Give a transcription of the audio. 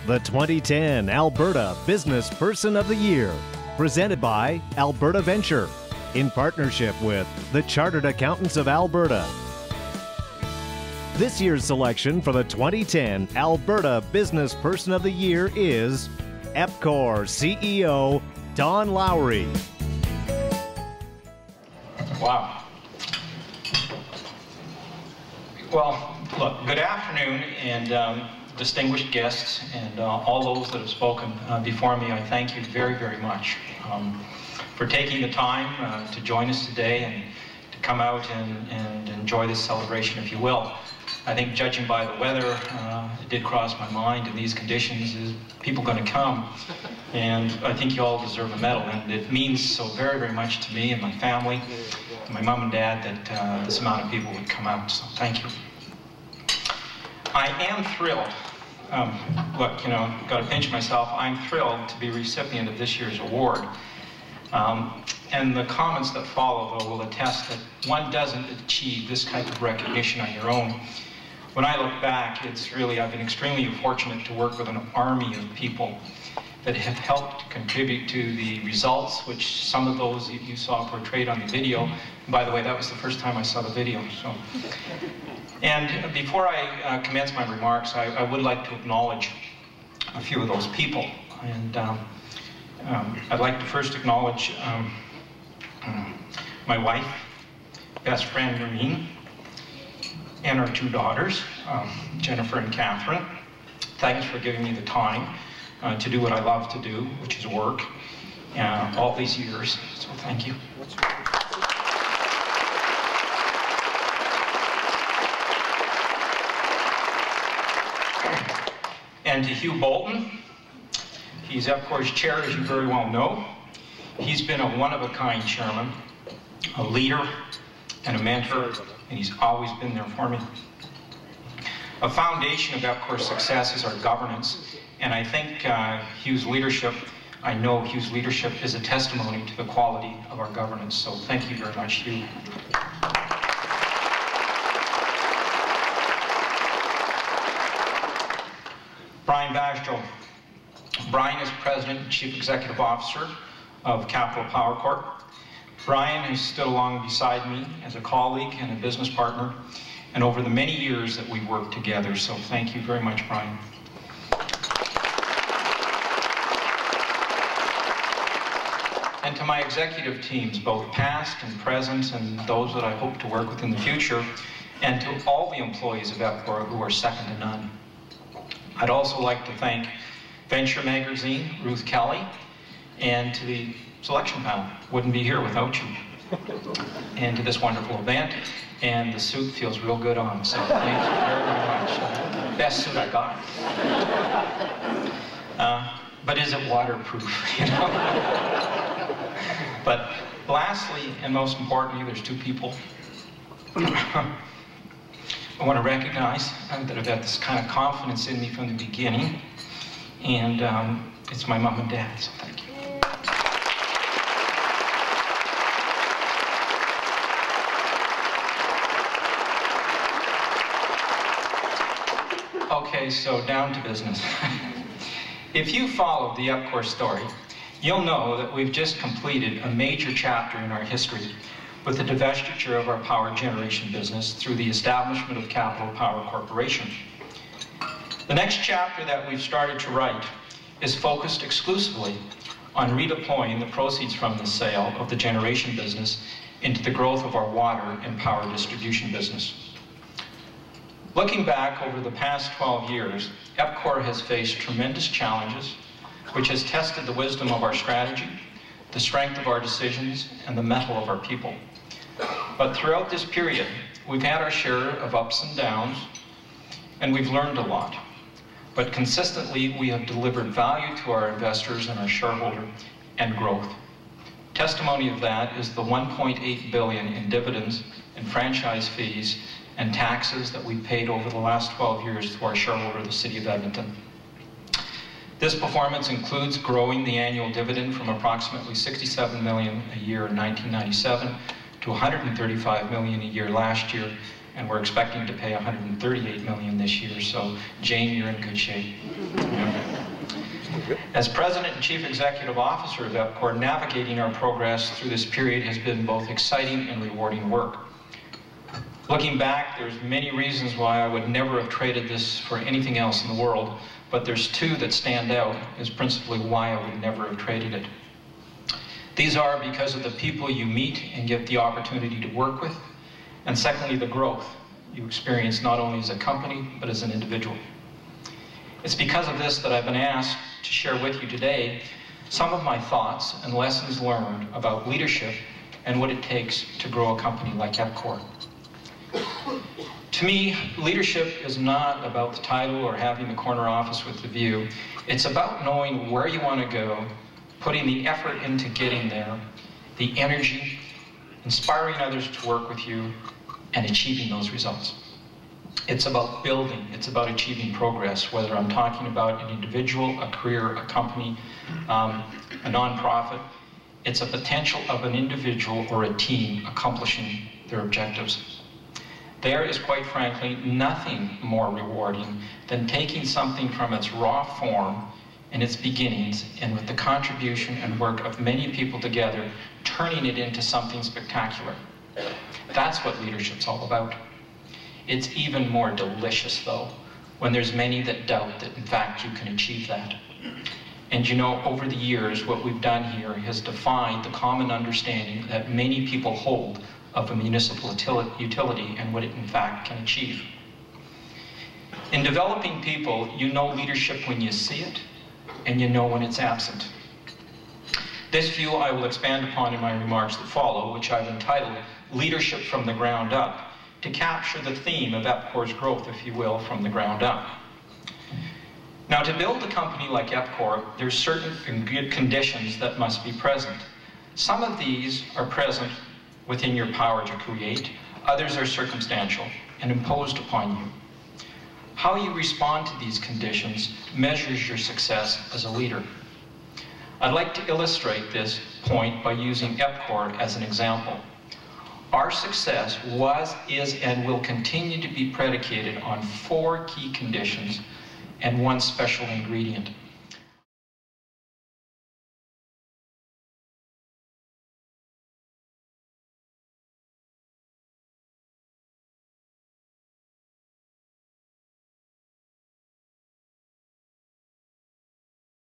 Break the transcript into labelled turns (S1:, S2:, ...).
S1: The 2010 Alberta Business Person of the Year, presented by Alberta Venture, in partnership with the Chartered Accountants of Alberta. This year's selection for the 2010 Alberta Business Person of the Year is Epcor CEO Don Lowry.
S2: Wow. Well, look, good afternoon, and distinguished guests, and all those that have spoken before me. I thank you very, very much for taking the time to join us today and to come out and enjoy this celebration, if you will. I think, judging by the weather, it did cross my mind in these conditions, is people going to come? And I think you all deserve a medal, and it means so very, very much to me and my family, and my mom and dad, that this amount of people would come out, so thank you. I am thrilled. Look, you know, got to pinch myself. I'm thrilled to be recipient of this year's award. And the comments that follow, though, will attest that one doesn't achieve this type of recognition on your own. When I look back, it's really, I've been extremely fortunate to work with an army of people that have helped contribute to the results, which some of those you saw portrayed on the video. And by the way, that was the first time I saw the video. So. And before I commence my remarks, I would like to acknowledge a few of those people. And I'd like to first acknowledge my wife, best friend Noreen, and our two daughters, Jennifer and Catherine. Thanks for giving me the time to do what I love to do, which is work, all these years, so thank you. And to Hugh Bolton, he's Epcor's chair, as you very well know. He's been a one-of-a-kind chairman, a leader, and a mentor, and he's always been there for me. A foundation of Epcor's success is our governance, and I think Hugh's leadership, I know Hugh's leadership is a testimony to the quality of our governance, so thank you very much, Hugh. Brian Bajjo. Brian is President and Chief Executive Officer of Capital Power Corp. Brian has stood along beside me as a colleague and a business partner, and over the many years that we've worked together, so thank you very much, Brian. And to my executive teams, both past and present, and those that I hope to work with in the future, and to all the employees of Epcor who are second to none. I'd also like to thank Venture Magazine, Ruth Kelly, and to the selection panel. Wouldn't be here without you. And to this wonderful event, and the suit feels real good on, so thank you very, very much. Best suit I got. But is it waterproof, you know? But lastly, and most importantly, there's two people I want to recognize that have had this kind of confidence in me from the beginning, and it's my mom and dad, so thank you. Okay, so down to business. If you followed the Epcor story, you'll know that we've just completed a major chapter in our history with the divestiture of our power generation business through the establishment of Capital Power Corporation. The next chapter that we've started to write is focused exclusively on redeploying the proceeds from the sale of the generation business into the growth of our water and power distribution business. Looking back over the past 12 years, Epcor has faced tremendous challenges, which has tested the wisdom of our strategy, the strength of our decisions, and the mettle of our people. But throughout this period, we've had our share of ups and downs, and we've learned a lot. But consistently, we have delivered value to our investors and our shareholder, and growth. Testimony of that is the $1.8 billion in dividends and franchise fees and taxes that we've paid over the last 12 years to our shareholder, the City of Edmonton. This performance includes growing the annual dividend from approximately $67 million a year in 1997 to $135 million a year last year, and we're expecting to pay $138 million this year. So, Jane, you're in good shape. As President and Chief Executive Officer of Epcor, navigating our progress through this period has been both exciting and rewarding work. Looking back, there's many reasons why I would never have traded this for anything else in the world, but there's two that stand out as principally why I would never have traded it. These are because of the people you meet and get the opportunity to work with, and secondly, the growth you experience not only as a company, but as an individual. It's because of this that I've been asked to share with you today some of my thoughts and lessons learned about leadership and what it takes to grow a company like Epcor. To me, leadership is not about the title or having the corner office with the view. It's about knowing where you want to go, putting the effort into getting there, the energy, inspiring others to work with you, and achieving those results. It's about building, it's about achieving progress, whether I'm talking about an individual, a career, a company, a nonprofit. It's a potential of an individual or a team accomplishing their objectives. There is, quite frankly, nothing more rewarding than taking something from its raw form in its beginnings, and with the contribution and work of many people together, turning it into something spectacular. That's what leadership's all about. It's even more delicious, though, when there's many that doubt that, in fact, you can achieve that. And you know, over the years, what we've done here has defied the common understanding that many people hold of a municipal utility and what it, in fact, can achieve. In developing people, you know leadership when you see it, and you know when it's absent. This view I will expand upon in my remarks that follow, which I've entitled Leadership from the Ground Up, to capture the theme of Epcor's growth, if you will, from the ground up. Now, to build a company like Epcor, there's certain conditions that must be present. Some of these are present within your power to create, others are circumstantial and imposed upon you. How you respond to these conditions measures your success as a leader. I'd like to illustrate this point by using Epcor as an example. Our success was, is, and will continue to be predicated on 4 key conditions and 1 special ingredient.